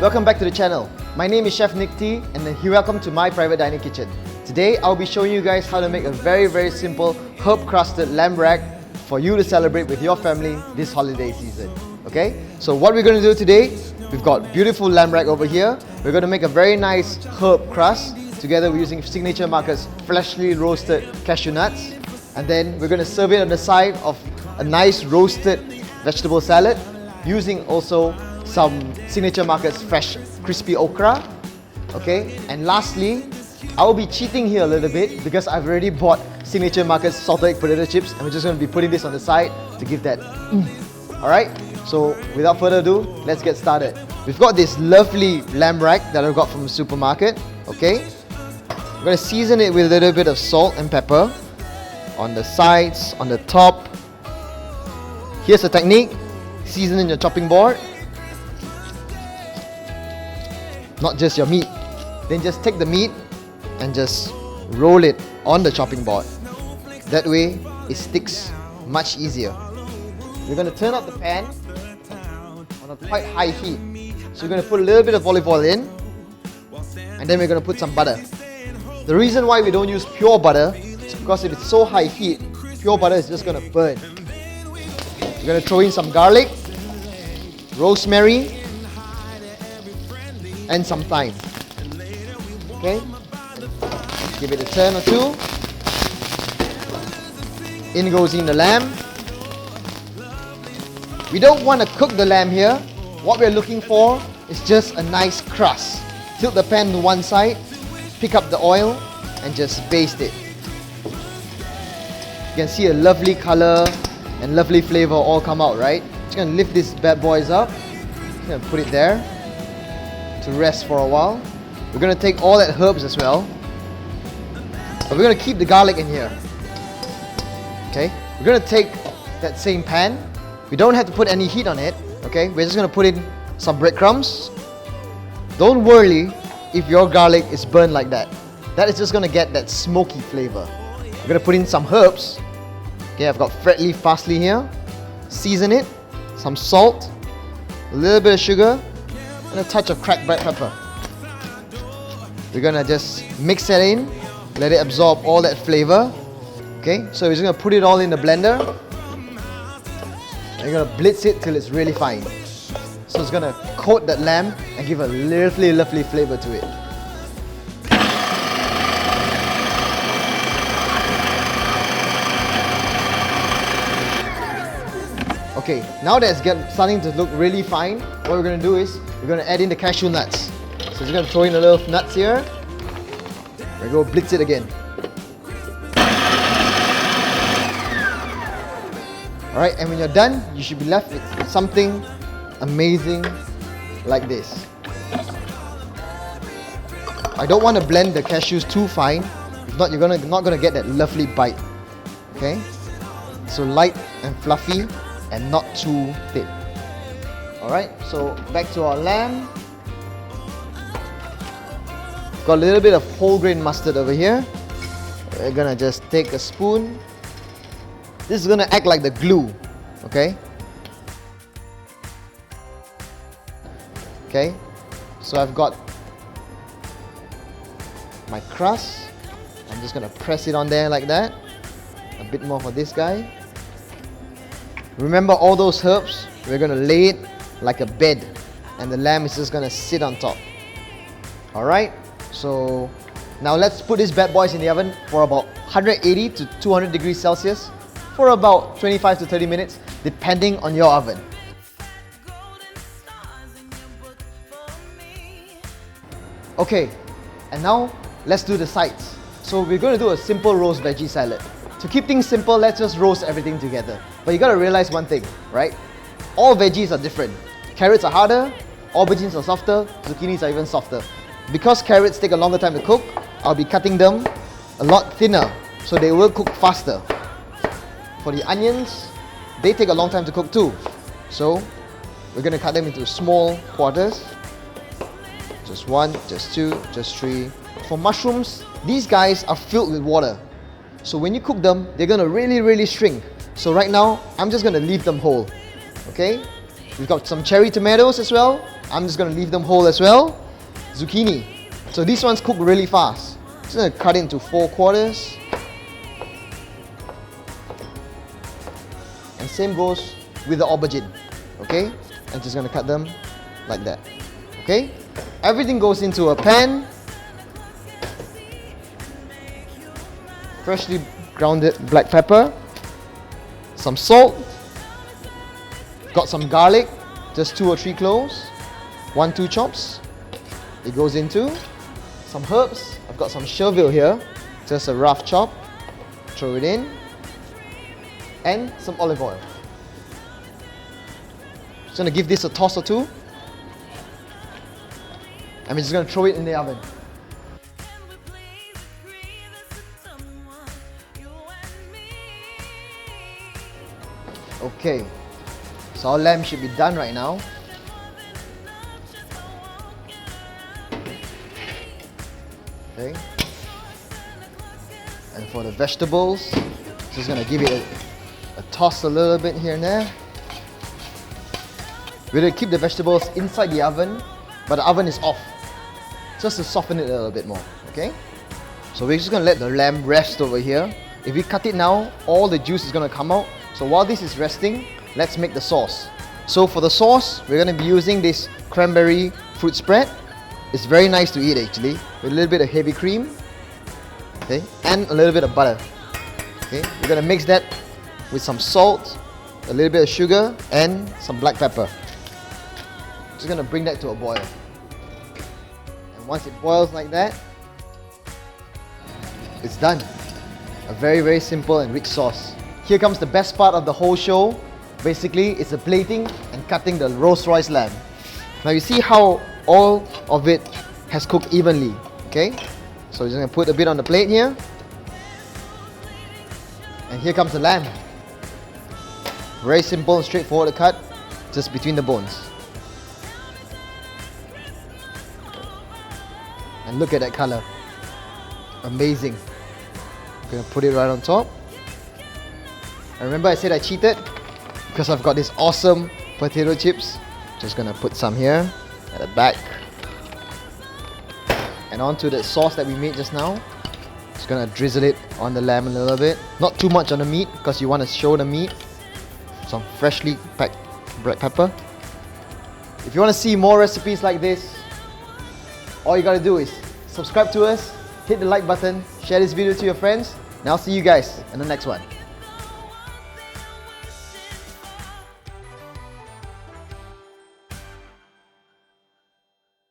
welcome back to the channel. My name is Chef Nick T and welcome to my private dining kitchen. Today I'll be showing you guys how to make a very simple herb crusted lamb rack for you to celebrate with your family this holiday season. Okay, so what we're going to do today, we've got beautiful lamb rack over here. We're going to make a very nice herb crust together with using Signature Market's freshly roasted cashew nuts, and then we're going to serve it on the side of a nice roasted vegetable salad using also some Signature Market's fresh crispy okra. Okay, and lastly, I'll be cheating here a little bit because I've already bought Signature Market's salted egg potato chips, and we're just going to be putting this on the side to give that Alright, so without further ado, let's get started. We've got this lovely lamb rack that I got from the supermarket. Okay, I'm going to season it with a little bit of salt and pepper on the sides, on the top. Here's the technique: season in your chopping board, not just your meat. Then just take the meat and just roll it on the chopping board. That way it sticks much easier. We're going to turn up the pan on a quite high heat. So we're going to put a little bit of olive oil in, and then we're going to put some butter. The reason why we don't use pure butter is because if it's so high heat, pure butter is just going to burn. We're going to throw in some garlic, rosemary, and some thyme. Okay, give it a turn or two. In goes in the lamb. We don't want to cook the lamb here. What we're looking for is just a nice crust. Tilt the pan to one side, pick up the oil, and just baste it. You can see a lovely color and lovely flavor all come out, right? Just going to lift these bad boys up. Just going to put it there to rest for a while. We're going to take all that herbs as well, but we're going to keep the garlic in here. Okay, we're going to take that same pan. We don't have to put any heat on it. Okay, we're just going to put in some breadcrumbs. Don't worry if your garlic is burned like that. That is just going to get that smoky flavor. We're going to put in some herbs. Okay, I've got fret leaf parsley here. Season it. Some salt, a little bit of sugar, and a touch of cracked black pepper. We're going to just mix it in, let it absorb all that flavor. Okay, so we're just going to put it all in the blender. And you're going to blitz it till it's really fine. So it's going to coat that lamb and give a lovely flavor to it. Okay, now that it's starting to look really fine, what we're going to do is we're going to add in the cashew nuts. So just going to throw in a little nuts here. We're going to blitz it again. Alright, and when you're done, you should be left with something amazing like this. I don't want to blend the cashews too fine. If not, you're not going to get that lovely bite. Okay? So light and fluffy and not too thick. Alright, so back to our lamb. Got a little bit of whole grain mustard over here. We're gonna just take a spoon. This is gonna act like the glue, okay? Okay, so I've got my crust. I'm just gonna press it on there like that. A bit more for this guy. Remember all those herbs? We're gonna lay it like a bed, and the lamb is just gonna sit on top. Alright? So now let's put these bad boys in the oven for about 180 to 200 degrees Celsius for about 25 to 30 minutes depending on your oven. Okay, and now let's do the sides. So we're going to do a simple roast veggie salad. To keep things simple, let's just roast everything together. But you got to realize one thing, right? All veggies are different. Carrots are harder, aubergines are softer, zucchinis are even softer. Because carrots take a longer time to cook, I'll be cutting them a lot thinner so they will cook faster. For the onions, they take a long time to cook too. So we're going to cut them into small quarters. Just one, just two, just three. For mushrooms, these guys are filled with water. So when you cook them, they're going to really shrink. So right now, I'm just going to leave them whole. Okay? We've got some cherry tomatoes as well. I'm just gonna leave them whole as well. Zucchini. So these ones cook really fast. Just gonna cut it into 4 quarters. And same goes with the aubergine. Okay? I'm just gonna cut them like that. Okay? Everything goes into a pan. Freshly grounded black pepper. Some salt. Got some garlic. Just 2 or 3 cloves. 1-2 chops. It goes into some herbs. I've got some chervil here. Just a rough chop. Throw it in. And some olive oil. Just gonna give this a toss or two. And we're just gonna throw it in the oven. Okay, so our lamb should be done right now. Okay. And for the vegetables, just gonna give it a toss a little bit here and there. We're gonna keep the vegetables inside the oven, but the oven is off, just to soften it a little bit more, okay? So we're just gonna let the lamb rest over here. If we cut it now, all the juice is gonna come out. So while this is resting, let's make the sauce. So for the sauce, we're gonna be using this cranberry fruit spread. It's very nice to eat actually, with a little bit of heavy cream, okay, and a little bit of butter. Okay, we're gonna mix that with some salt, a little bit of sugar, and some black pepper. Just gonna bring that to a boil. And once it boils like that, it's done. A very, very simple and rich sauce. Here comes the best part of the whole show. Basically, it's the plating and cutting the roast royce lamb. Now you see how all of it has cooked evenly, okay? So we're just gonna put a bit on the plate here. And here comes the lamb. Very simple and straightforward to cut, just between the bones. And look at that color. Amazing. I'm gonna put it right on top. And remember I said I cheated? Because I've got this awesome potato chips. Just gonna put some here at the back. And onto the sauce that we made just now. Just gonna drizzle it on the lamb a little bit. Not too much on the meat because you want to show the meat. Some freshly packed black pepper. If you want to see more recipes like this, all you gotta do is subscribe to us, hit the like button, share this video to your friends, and I'll see you guys in the next one.